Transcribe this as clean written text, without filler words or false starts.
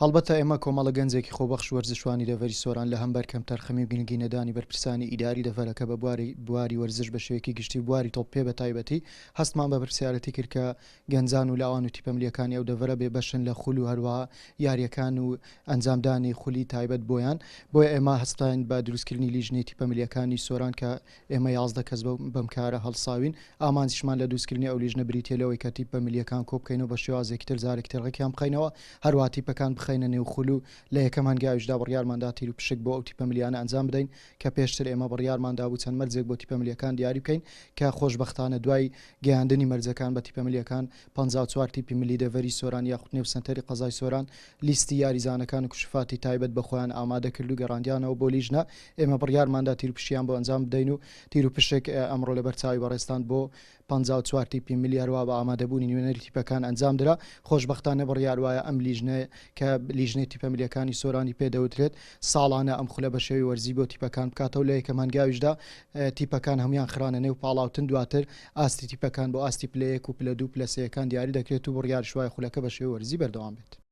هەڵبەتە ئێمە کۆمەڵە گەنجێکی خۆبەخش وەرزشوانی دەڤەری سۆران لە هەمبەر کەم تەرخەمی و گنگینەدانی بەرپرسانی ئیداری دەڤەرەکە بە بواری وەرزش بە شێوەیەکی گشتی بواری تۆپێ بە تایبەتی هەستمان بە پرسیارەتی کرد کە گەنجان و لاوان و تیپەملیەکانی ئەو دەڤەرە بێ بەشن لە خول و هەروەها یاریەکان و ئەنجامدانی خولی تایبەت بۆیان بۆیە ئێمە هەستاین بە دروستکردنی لیژنەی تیپەملیەکانی سۆران کە ئێمە 11 کەس بەم کارە هەڵساوین ئامانجیشمان لە دروستکردنی ئەو لیژنە بریتێلەوەی کە تیپەملیەکان کۆبکەینەوە بە شێوازێکی تر زارێک تێڕێکیان بخەینەوە هەروە تیپەکان بخەینە نێو خول و لە یەکەم هەنگاویشدا بڕیارماندا تیر و پشک بۆ ئەو تیپەملیانە ئەنجام بدەین کە پێشتر ئێمە بڕیارماندا بوو چەند مەرجێک بۆ تیپەملیەکان دیاری بکەین کە خۆشبەختانە دوای گەیاندنی مەرجەکان بە تیپەملیەکان 54 تیپی ملی دەڤەری سۆران یاخود نێوسەنتەری قەزای سۆران لیستی یاریزانەکان و کشوفاتی تایبەت بە خۆیان ئامادە کرد و گەڕاندیانەوە بۆ لیژنە ئێمە بڕیارماندا تیر و پشیان بۆ ئەنجام بدەین و تیر و پشک ئەمڕۆ لە بەرچاوی بەڕێستان بۆ 54 تیپی میلیاروا بە ئامادەبوونی نوێنەری تیپەکان ئەنجام درا خۆشبەختانە بڕیار وایە ئەم لیژنە کە لیژنەی تیپەملیەکانی سۆرانی پێدەوترێت ساڵانە ئەم خولە بە شێوی وەرزی بۆ تیپەکان بکاتەوە لە یەکەم هەنگاویشدا تیپەکان هەمویان خرانە نێو پاڵاوتن دواتر ئاستی تیپەکان بۆ ئاستی پلە 1 و پلە 2 پلە 3 دیاری دەکرێت و بڕیار شوای خولەکە بە شێوی وەرزی بەردەوام بێت.